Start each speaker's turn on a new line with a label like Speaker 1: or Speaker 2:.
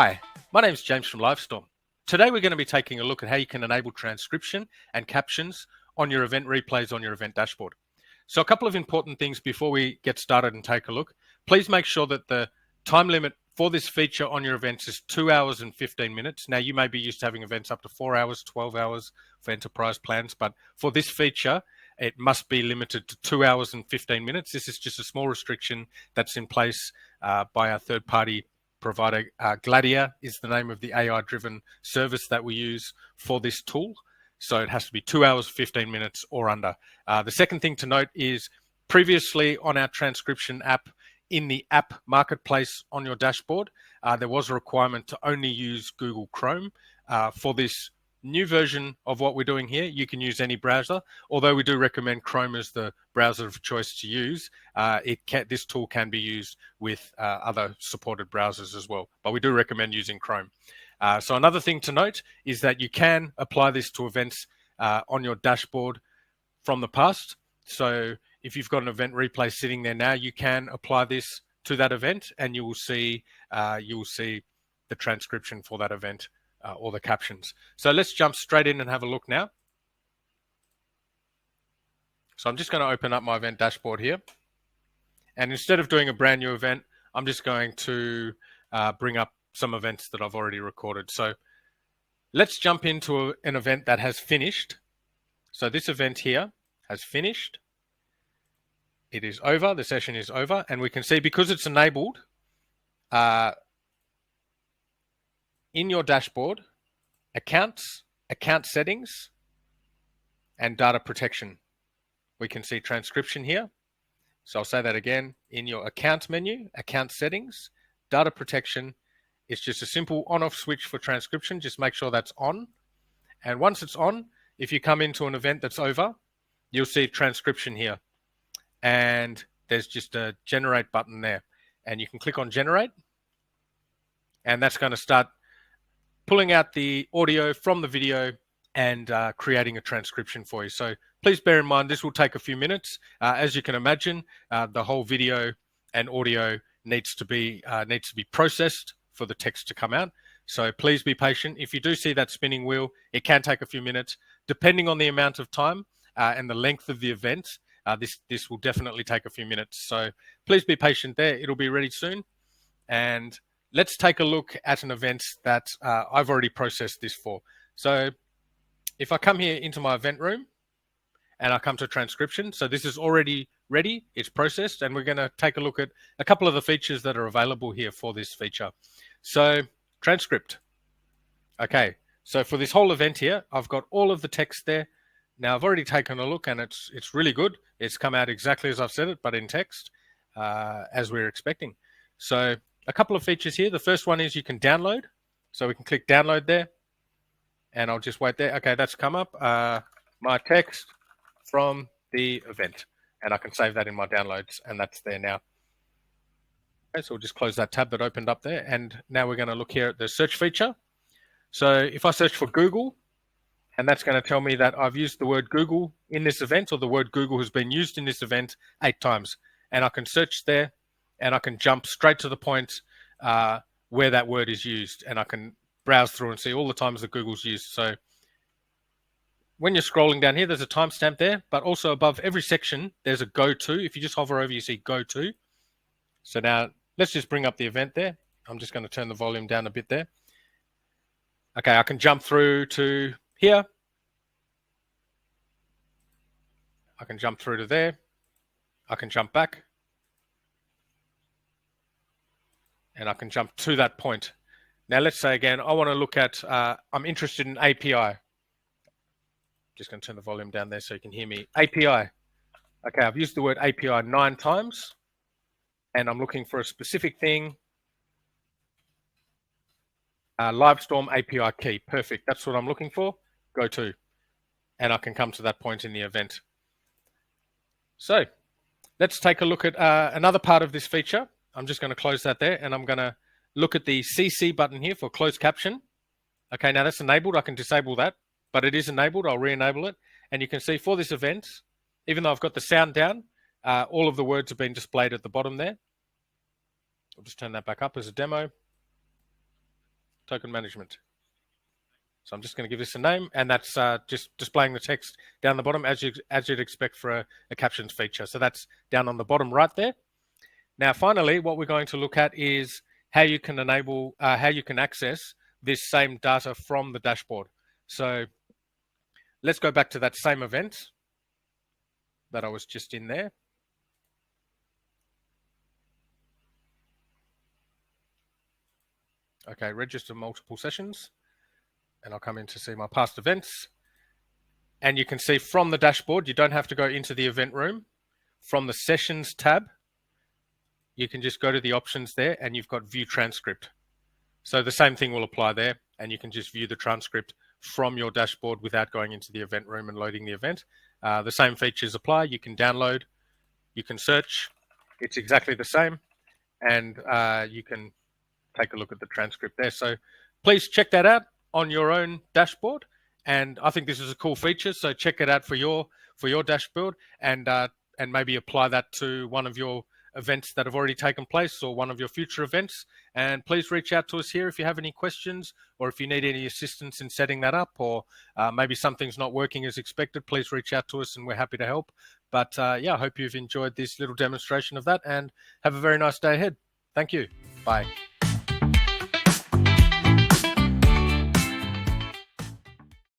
Speaker 1: Hi, my name is James from Livestorm. Today we're going to be taking a look at how you can enable transcription and captions on your event replays on your event dashboard. So a couple of important things before we get started and take a look. Please make sure that the time limit for this feature on your events is 2 hours and 15 minutes. Now you may be used to having events up to 4 hours, 12 hours for enterprise plans, but for this feature, it must be limited to 2 hours and 15 minutes. This is just a small restriction that's in place by our third-party provider. Gladia is the name of the AI-driven service that we use for this tool. So it has to be 2 hours, 15 minutes or under. The second thing to note is previously on our transcription app in the app marketplace on your dashboard, there was a requirement to only use Google Chrome. For this new version of what we're doing here, you can use any browser, although we do recommend Chrome as the browser of choice to use. This tool can be used with other supported browsers as well, but we do recommend using Chrome. So another thing to note is that you can apply this to events on your dashboard from the past. So if you've got an event replay sitting there now, you can apply this to that event and you will see the transcription for that event or the captions. So let's jump straight in and have a look now. So I'm just going to open up my event dashboard here. And instead of doing a brand new event, I'm just going to bring up some events that I've already recorded. So let's jump into an event that has finished. So this event here has finished. It is over, the session is over, and we can see because it's enabled in your dashboard, accounts, account settings, and data protection. We can see transcription here. So I'll say that again, in your account menu, account settings, data protection. It's just a simple on-off switch for transcription. Just make sure that's on. And once it's on, if you come into an event that's over, you'll see transcription here. And there's just a generate button there. And you can click on generate. And that's going to start pulling out the audio from the video and creating a transcription for you. So please bear in mind, this will take a few minutes. As you can imagine, the whole video and audio needs to be processed for the text to come out. So please be patient. If you do see that spinning wheel, it can take a few minutes. Depending on the amount of time and the length of the event, this will definitely take a few minutes. So please be patient there. It'll be ready soon. And let's take a look at an event that I've already processed this for. So if I come here into my event room and I come to transcription, so this is already ready, it's processed, and we're going to take a look at a couple of the features that are available here for this feature. So transcript. Okay, so for this whole event here, I've got all of the text there. Now I've already taken a look and it's really good. It's come out exactly as I've said it, but in text, as we're expecting. So a couple of features here. The first one is you can download. So we can click download there and I'll just wait there. Okay, that's come up. My text from the event, and I can save that in my downloads, and that's there now. Okay, so we'll just close that tab that opened up there. And now we're going to look here at the search feature. So if I search for Google, and that's going to tell me that I've used the word Google in this event, or the word Google has been used in this event 8 times. And I can search there and I can jump straight to the point where that word is used. And I can browse through and see all the times that Google's used. So when you're scrolling down here, there's a timestamp there, but also above every section, there's a go to. If you just hover over, you see go to. So now let's just bring up the event there. I'm just going to turn the volume down a bit there. Okay, I can jump through to here. I can jump through to there. I can jump back. And I can jump to that point. Now let's say again, I want to look at, I'm interested in API. Just going to turn the volume down there so you can hear me. API. Okay, I've used the word API 9 times. And I'm looking for a specific thing. Livestorm API key. Perfect. That's what I'm looking for. Go to. And I can come to that point in the event. So let's take a look at another part of this feature. I'm just going to close that there, and I'm going to look at the CC button here for closed caption. Okay, now that's enabled. I can disable that, but it is enabled. I'll re-enable it. And you can see for this event, even though I've got the sound down, all of the words have been displayed at the bottom there. I'll just turn that back up as a demo. token management. So I'm just going to give this a name, and that's just displaying the text down the bottom as you'd expect for a captions feature. So that's down on the bottom right there. Now, finally, what we're going to look at is how you can enable, how you can access this same data from the dashboard. So let's go back to that same event that I was just in there. Okay, register multiple sessions, and I'll come in to see my past events. And you can see from the dashboard, you don't have to go into the event room. From the sessions tab, you can just go to the options there and you've got view transcript. So the same thing will apply there, and you can just view the transcript from your dashboard without going into the event room and loading the event. The same features apply. You can download, you can search, it's exactly the same, and you can take a look at the transcript there. So please check that out on your own dashboard. And I think this is a cool feature. So check it out for your dashboard, and maybe apply that to one of your events that have already taken place or one of your future events. And please reach out to us here if you have any questions, or if you need any assistance in setting that up, or maybe something's not working as expected. Please reach out to us and we're happy to help. But yeah, I hope you've enjoyed this little demonstration of that, and have a very nice day ahead. Thank you. Bye.